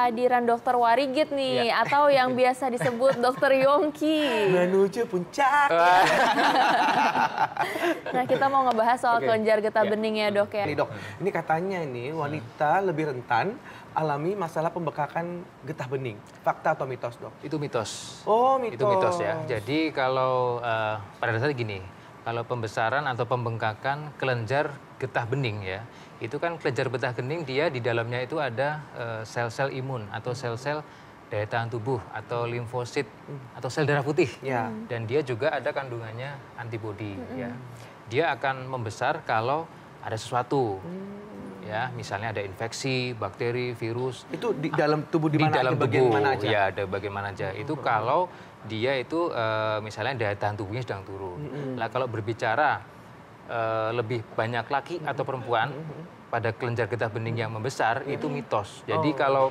kehadiran Dokter Warigit nih, atau yang biasa disebut Dokter Yongki. Menuju puncak. Nah, kita mau ngebahas soal kelenjar getah bening ya, Dok ya. Nih Dok, ini katanya nih wanita lebih rentan alami masalah pembekakan getah bening. Fakta atau mitos, Dok? Itu mitos. Oh, mitos. Itu mitos ya. Jadi kalau pada dasarnya gini, kalau pembesaran atau pembengkakan kelenjar getah bening ya, itu kan kelenjar getah bening dia di dalamnya itu ada sel-sel imun atau sel-sel daya tahan tubuh atau limfosit atau sel darah putih. Dan dia juga ada kandungannya antibodi ya. Dia akan membesar kalau ada sesuatu. Ya, misalnya ada infeksi, bakteri, virus. Itu di dalam tubuh di mana? Di dalam bagian tubuh, mana aja? ya ada bagian mana aja. Itu kalau dia itu misalnya daya tahan tubuhnya sedang turun. Nah, kalau berbicara lebih banyak laki atau perempuan pada kelenjar getah bening yang membesar itu mitos. Jadi kalau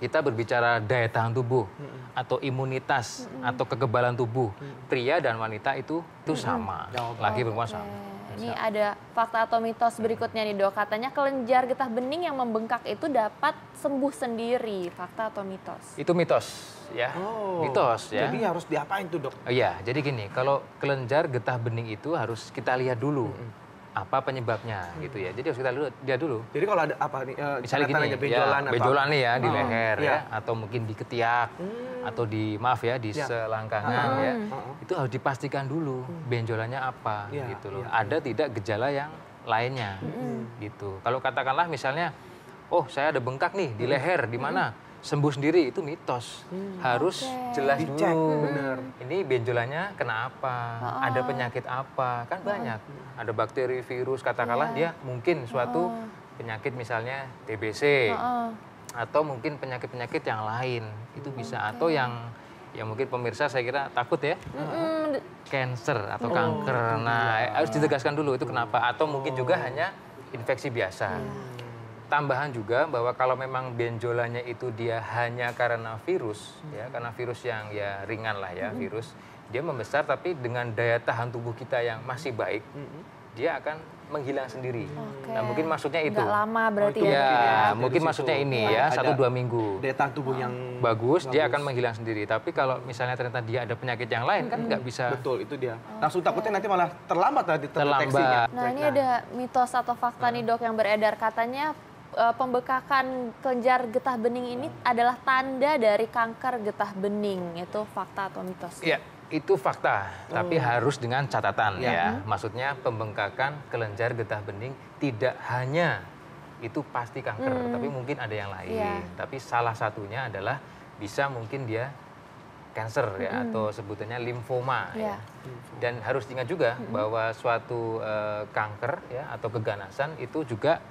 kita berbicara daya tahan tubuh atau imunitas atau kekebalan tubuh pria dan wanita itu sama, laki perempuan sama. Ini ada fakta atau mitos berikutnya nih, Dok. Katanya kelenjar getah bening yang membengkak itu dapat sembuh sendiri. Fakta atau mitos? Itu mitos, ya. Mitos, ya. Jadi harus diapain tuh, Dok? Iya, jadi gini, kalau kelenjar getah bening itu harus kita lihat dulu. Apa penyebabnya gitu ya. Jadi harus kita lihat dulu. Jadi kalau ada apa nih? Misalnya gini, benjolan, ya, benjolan nih ya di leher ya, atau mungkin di ketiak, atau di selangkangan ya. Itu harus dipastikan dulu benjolannya apa gitu loh. Ada tidak gejala yang lainnya gitu. Kalau katakanlah misalnya, oh saya ada bengkak nih di leher, di mana? Sembuh sendiri itu mitos. Harus jelas dicek, dulu. bener. Ini benjolannya kenapa? Ada penyakit apa? Kan banyak. Ada bakteri, virus, katakanlah dia mungkin suatu penyakit misalnya TBC. Atau mungkin penyakit-penyakit yang lain. Itu bisa. Atau yang mungkin pemirsa saya kira takut ya. Cancer atau kanker. Nah, harus ditegaskan dulu itu kenapa. Atau mungkin juga hanya infeksi biasa. Tambahan juga bahwa kalau memang benjolannya itu dia hanya karena virus, ya karena virus yang ya ringan lah ya virus, dia membesar tapi dengan daya tahan tubuh kita yang masih baik, dia akan menghilang sendiri. Nah mungkin maksudnya itu. Nggak lama berarti ya. Mungkin maksudnya ini ya 1-2 minggu. Daya tahan tubuh yang bagus, dia akan menghilang sendiri. Tapi kalau misalnya ternyata dia ada penyakit yang lain kan nggak bisa. Betul, itu dia. Langsung takutnya nanti malah terlambat terdeteksinya. Nah ini ada mitos atau fakta nih, Dok, yang beredar katanya pembekakan kelenjar getah bening ini adalah tanda dari kanker getah bening. Itu fakta atau mitos? Iya, itu fakta. Tapi harus dengan catatan ya. Maksudnya pembengkakan kelenjar getah bening tidak hanya itu pasti kanker, tapi mungkin ada yang lain. Tapi salah satunya adalah bisa mungkin dia cancer ya, atau sebutannya limfoma. Ya. Dan harus diingat juga bahwa suatu kanker ya atau keganasan itu juga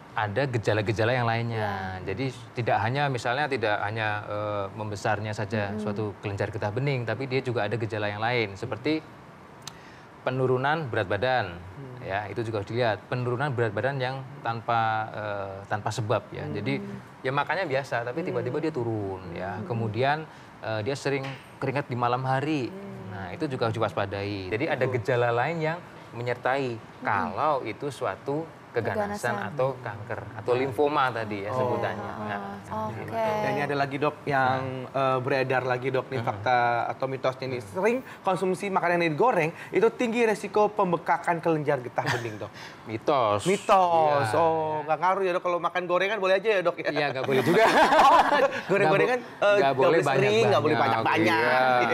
ada gejala-gejala yang lainnya. Jadi tidak hanya membesarnya saja suatu kelenjar getah bening, tapi dia juga ada gejala yang lain seperti penurunan berat badan. Ya, itu juga harus dilihat. Penurunan berat badan yang tanpa sebab ya. Jadi ya makannya biasa tapi tiba-tiba dia turun ya. Kemudian dia sering keringat di malam hari. Nah, itu juga harus diwaspadai. Jadi ada gejala lain yang menyertai kalau itu suatu keganasan atau kanker atau limfoma tadi ya sebutannya. Dan ini ada lagi, Dok, yang beredar lagi, Dok, nih fakta atau mitosnya nih. Sering konsumsi makanan yang digoreng itu tinggi resiko pembekakan kelenjar getah bening, Dok. Mitos. Mitos. Nggak ngaruh ya, Dok, kalau makan gorengan boleh aja ya, Dok? Iya, nggak boleh juga. Goreng-gorengan nggak boleh banyak-banyak. Nggak boleh banyak-banyak.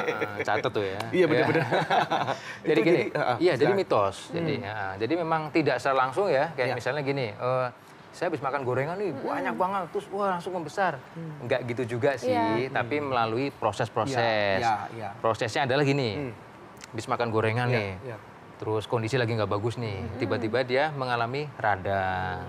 Catat tuh ya. Iya, benar-benar. Jadi gini, jadi mitos. Jadi memang tidak secara langsung ya, kayak misalnya gini, saya habis makan gorengan nih banyak banget, terus wah langsung membesar. Enggak gitu juga sih, tapi melalui proses-proses. Prosesnya adalah gini, habis makan gorengan nih, terus kondisi lagi nggak bagus nih, tiba-tiba dia mengalami radang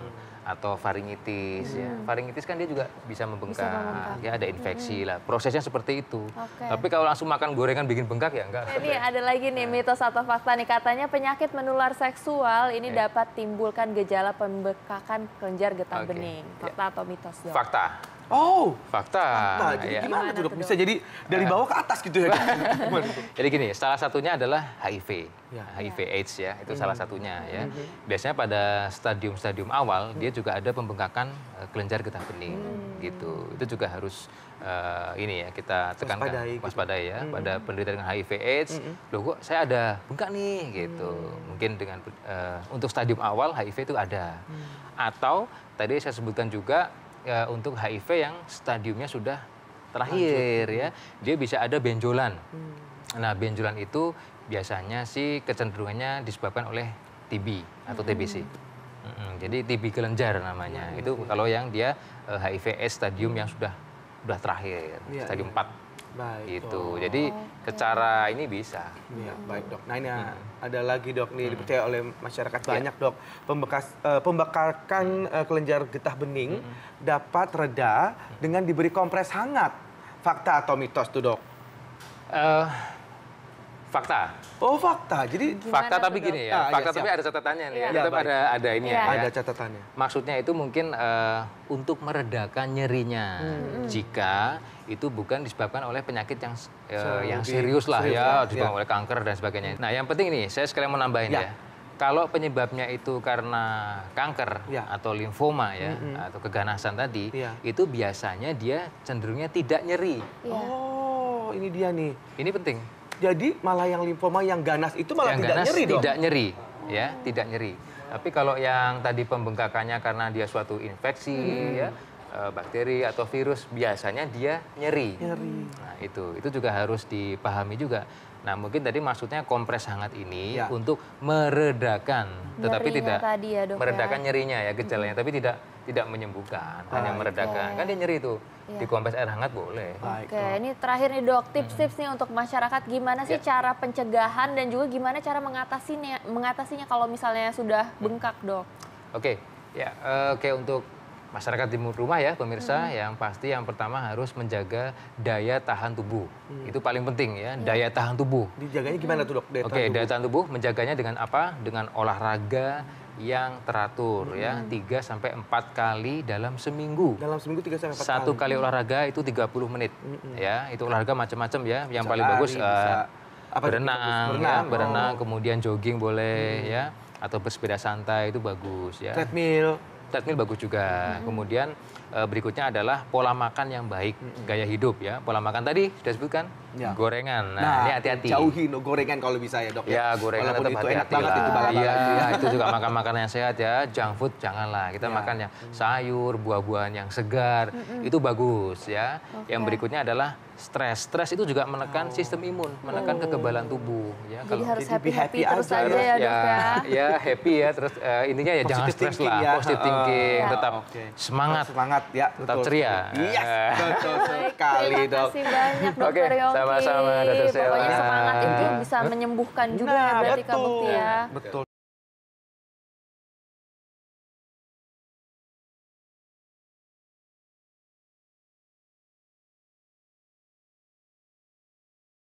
atau faringitis. Ya. Faringitis kan dia juga bisa membengkak, ya ada infeksi lah. Prosesnya seperti itu. Tapi kalau langsung makan gorengan bikin bengkak ya enggak. Ini ada lagi nih mitos atau fakta nih, katanya penyakit menular seksual ini dapat timbulkan gejala pembekakan kelenjar getah bening. Fakta atau mitos, Dok? Fakta. Oh, Fakta. Jadi Ya. gimana tuh dok? tuh, Bisa jadi dari bawah ke atas gitu ya? Gimana tuh? Jadi gini, salah satunya adalah HIV. Ya. HIV AIDS ya, itu salah satunya ya. Biasanya pada stadium-stadium awal dia juga ada pembengkakan kelenjar getah bening gitu. Itu juga harus ini ya kita tekankan Waspadai gitu. waspadai ya pada penderita dengan HIV AIDS. Loh kok saya ada bengkak nih gitu. Mungkin dengan untuk stadium awal HIV itu ada. Atau tadi saya sebutkan juga untuk HIV yang stadiumnya sudah terakhir ya, dia bisa ada benjolan. Nah, benjolan itu biasanya sih kecenderungannya disebabkan oleh TB atau TBC. Jadi TB kelenjar namanya. Itu kalau yang dia HIV AIDS stadium yang sudah terakhir, Iya, stadium iya. 4. Baik. Gitu. Dok. Jadi secara ini bisa. Iya, baik dok. Nah ini ada lagi dok nih dipercaya oleh masyarakat banyak dok. Pembekakan kelenjar getah bening dapat reda dengan diberi kompres hangat. Fakta atau mitos tuh dok? Fakta. Oh fakta. Jadi Fakta tuh, tapi Dok? gini Ah, ya. iya, Fakta siap. tapi ada catatannya nih ya. Iya, Tetap baik. ada ini Iya. ya. ada catatannya. Maksudnya itu mungkin untuk meredakan nyerinya jika itu bukan disebabkan oleh penyakit yang serius lah ya, disebabkan oleh kanker dan sebagainya. Nah, yang penting nih, saya sekalian mau nambahin Ya. ya. Kalau penyebabnya itu karena kanker Ya. atau limfoma ya, atau keganasan tadi, Ya. itu biasanya dia cenderungnya tidak nyeri. Iya. Oh ini dia nih. Ini penting. Jadi malah yang limfoma yang ganas itu malah Yang tidak ganas nyeri dok? tidak nyeri, ya, tidak nyeri. Tapi kalau yang tadi pembengkakannya karena dia suatu infeksi, ya, bakteri atau virus, biasanya dia nyeri. Nyeri. Nah itu juga harus dipahami juga. Nah mungkin tadi maksudnya kompres hangat ini Ya. untuk meredakan, tetapi Nyerinya tidak tadi ya, Dok, meredakan ya. nyerinya ya gejalanya, tapi tidak menyembuhkan, hanya Baik. meredakan. Kan dia nyeri tuh, Iya. dikompres air hangat boleh. Baik, Oke, dok. ini terakhir nih dok, tips-tips nih untuk masyarakat gimana sih Ya. cara pencegahan dan juga gimana cara mengatasinya kalau misalnya sudah bengkak dok? Oke, ya, oke untuk masyarakat di rumah ya pemirsa, yang pasti yang pertama harus menjaga daya tahan tubuh. Itu paling penting ya, daya tahan tubuh. Dijaganya gimana tuh dok? Daya Oke, tahan daya tubuh? tahan tubuh menjaganya dengan apa? Dengan olahraga yang teratur ya, 3 sampai 4 kali dalam seminggu. Dalam seminggu 3 sampai 4 Satu kali. kali olahraga itu 30 menit. Ya, itu olahraga macam-macam ya. Yang Bisa paling lari, bagus bisa apa tuh? berenang, Berenang. ya, berenang, kemudian jogging boleh ya, atau bersepeda santai itu bagus ya. Treadmill. Treadmill bagus juga. Kemudian berikutnya adalah pola makan yang baik, gaya hidup ya. Pola makan tadi sudah disebutkan, Ya. gorengan. Nah, ini hati-hati. Jauhi no, gorengan kalau bisa ya dok. Ya, gorengan Walaupun tetap itu enak hati-hati banget lah. itu bala-bala Iya, itu ya. itu juga makan makanan yang sehat ya. Junk food janganlah. Kita Ya. makan yang sayur, buah-buahan yang segar. Itu bagus ya. Yang berikutnya adalah stres. Stres itu juga menekan sistem imun, menekan kekebalan tubuh ya. Jadi harus jadi be happy-happy happy terus aja, aja Dok. ya dok ya. ya happy ya, terus intinya ya jangan Positive stres thinking lah, ya. positive thinking, Ya. tetap Oke. semangat. Semangat ya. Tetap betul ceria. sekali. Yes, betul Baik, sekali terima dok. kasih banyak Oke, dokter Yongki. sama-sama, Dr. Sheila. Pokoknya semangat itu bisa menyembuhkan juga ya berarti betul. kabukti ya. Betul.